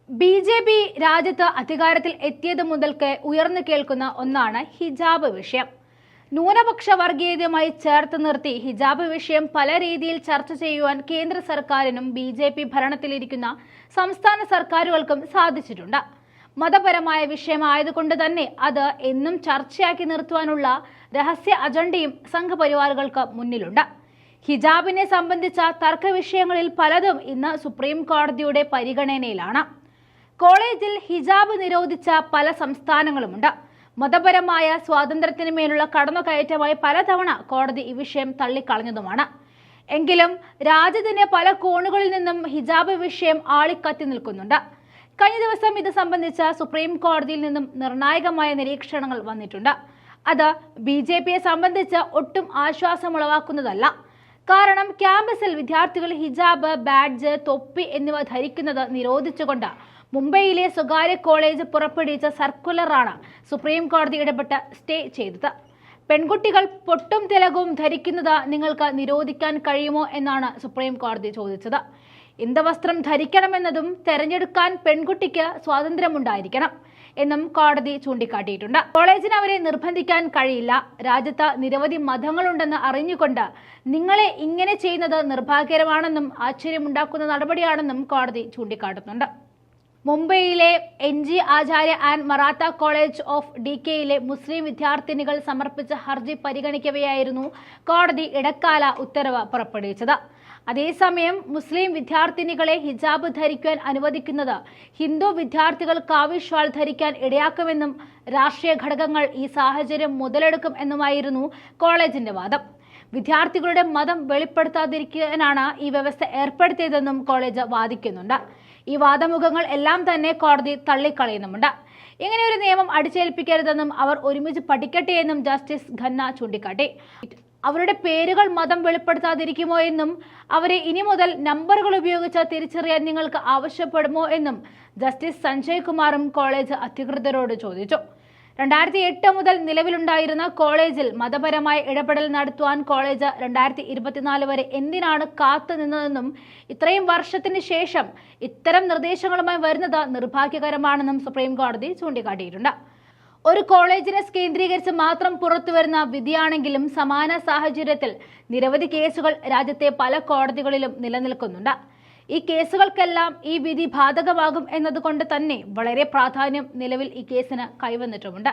BJP രാജ്യത്ത് അധികാരത്തിൽ എത്തിയത് മുതൽക്ക് ഉയർന്നു കേൾക്കുന്ന ഒന്നാണ് ഹിജാബ് വിഷയം. ന്യൂനപക്ഷ വർഗീയതയുമായി ചേർത്ത് നിർത്തി ഹിജാബ് വിഷയം പല രീതിയിൽ ചർച്ച ചെയ്യുവാൻ കേന്ദ്ര സർക്കാരിനും BJP ഭരണത്തിലിരിക്കുന്ന സംസ്ഥാന സർക്കാരുകൾക്കും സാധിച്ചിട്ടുണ്ട്. മതപരമായ വിഷയമായതുകൊണ്ട് തന്നെ അത് എന്നും ചർച്ചയാക്കി നിർത്തുവാനുള്ള രഹസ്യ അജണ്ടയും സംഘപരിവാറുകൾക്ക് മുന്നിലുണ്ട്. ഹിജാബിനെ സംബന്ധിച്ച തർക്ക വിഷയങ്ങളിൽ പലതും ഇന്ന് സുപ്രീം കോടതിയുടെ പരിഗണനയിലാണ്. കോളേജിൽ ഹിജാബ് നിരോധിച്ച പല സംസ്ഥാനങ്ങളുമുണ്ട്. മതപരമായ സ്വാതന്ത്ര്യത്തിന് മേലുള്ള കടന്നുകയറ്റമായി പലതവണ കോടതി ഈ വിഷയം തള്ളിക്കളഞ്ഞതുമാണ്. എങ്കിലും രാജ്യത്തിന്റെ പല കോണുകളിൽ നിന്നും ഹിജാബ് വിഷയം ആളിക്കത്തി നിൽക്കുന്നുണ്ട്. കഴിഞ്ഞ ദിവസം ഇത് സംബന്ധിച്ച സുപ്രീം കോടതിയിൽ നിന്നും നിർണായകമായ നിരീക്ഷണങ്ങൾ വന്നിട്ടുണ്ട്. അത് BJPയെ സംബന്ധിച്ച് ഒട്ടും ആശ്വാസമുളവാക്കുന്നതല്ല. കാരണം ക്യാമ്പസിൽ വിദ്യാർത്ഥികൾ ഹിജാബ്, ബാഡ്ജ്, തൊപ്പി എന്നിവ ധരിക്കുന്നത് നിരോധിച്ചുകൊണ്ട് മുംബൈയിലെ സ്വകാര്യ കോളേജ് പുറപ്പെടുവിച്ച സർക്കുലറാണ് സുപ്രീം കോടതി ഇടപെട്ട് സ്റ്റേ ചെയ്തത്. പെൺകുട്ടികൾ പൊട്ടും തിലകവും ധരിക്കുന്നത് നിങ്ങൾക്ക് നിരോധിക്കാൻ കഴിയുമോ എന്നാണ് സുപ്രീം കോടതി ചോദിച്ചത്. എന്ത് വസ്ത്രം ധരിക്കണമെന്നതും തെരഞ്ഞെടുക്കാൻ പെൺകുട്ടിക്ക് സ്വാതന്ത്ര്യമുണ്ടായിരിക്കണം എന്നും കോടതി ചൂണ്ടിക്കാട്ടിയിട്ടുണ്ട്. കോളേജിന് അവരെ നിർബന്ധിക്കാൻ കഴിയില്ല. രാജ്യത്ത് നിരവധി മതങ്ങളുണ്ടെന്ന് അറിഞ്ഞുകൊണ്ട് നിങ്ങളെ ഇങ്ങനെ ചെയ്യുന്നത് നിർഭാഗ്യകരമാണെന്നും ആശ്ചര്യമുണ്ടാക്കുന്ന നടപടിയാണെന്നും കോടതി ചൂണ്ടിക്കാട്ടുന്നുണ്ട്. മുംബൈയിലെ NG Acharya and Maratha college of DKയിലെ മുസ്ലിം വിദ്യാർത്ഥിനികൾ സമർപ്പിച്ച ഹർജി പരിഗണിക്കവെയായിരുന്നു കോടതി ഇടക്കാല ഉത്തരവ് പുറപ്പെടുവിച്ചത്. അതേസമയം മുസ്ലിം വിദ്യാർത്ഥിനികളെ ഹിജാബ് ധരിക്കാൻ അനുവദിക്കുന്നത് ഹിന്ദു വിദ്യാർത്ഥികൾ കാവി ഷാൾ ധരിക്കാൻ ഇടയാക്കുമെന്നും രാഷ്ട്രീയ ഘടകങ്ങൾ ഈ സാഹചര്യം മുതലെടുക്കും എന്നുമായിരുന്നു കോളേജിന്റെ വാദം. വിദ്യാർത്ഥികളുടെ മതം വെളിപ്പെടുത്താതിരിക്കാനാണ് ഈ വ്യവസ്ഥ ഏർപ്പെടുത്തിയതെന്നും കോളേജ് വാദിക്കുന്നുണ്ട്. ഈ വാദമുഖങ്ങൾ എല്ലാം തന്നെ കോടതി തള്ളിക്കളയുന്നുമുണ്ട്. ഇങ്ങനെയൊരു നിയമം അടിച്ചേൽപ്പിക്കരുതെന്നും അവർ ഒരുമിച്ച് പഠിക്കട്ടെ എന്നും ജസ്റ്റിസ് ഖന്ന ചൂണ്ടിക്കാട്ടി. അവരുടെ പേരുകൾ മതം വെളിപ്പെടുത്താതിരിക്കുമോ എന്നും അവരെ ഇനി മുതൽ നമ്പറുകൾ ഉപയോഗിച്ച് തിരിച്ചറിയാൻ നിങ്ങൾക്ക് ആവശ്യപ്പെടുമോ എന്നും ജസ്റ്റിസ് സഞ്ജയ് കുമാറും കോളേജ് അധികൃതരോട് ചോദിച്ചു. 2008 മുതൽ നിലവിലുണ്ടായിരുന്ന കോളേജിൽ മതപരമായ ഇടപെടൽ നടത്തുവാൻ കോളേജ് 2024 വരെ എന്തിനാണ് കാത്തു നിന്നതെന്നും ഇത്രയും വർഷത്തിന് ശേഷം ഇത്തരം നിർദ്ദേശങ്ങളുമായി വരുന്നത് നിർഭാഗ്യകരമാണെന്നും സുപ്രീം കോടതി ചൂണ്ടിക്കാട്ടിയിട്ടുണ്ട്. ഒരു കോളേജിനെ കേന്ദ്രീകരിച്ച് മാത്രം പുറത്തുവരുന്ന വിധിയാണെങ്കിലും സമാന സാഹചര്യത്തിൽ നിരവധി കേസുകൾ രാജ്യത്തെ പല കോടതികളിലും നിലനിൽക്കുന്നുണ്ട്. ഈ കേസുകൾക്കെല്ലാം ഈ വിധി ബാധകമാകും എന്നതുകൊണ്ട് തന്നെ വളരെ പ്രാധാന്യം നിലവിൽ ഈ കേസിന് കൈവന്നിട്ടുമുണ്ട്.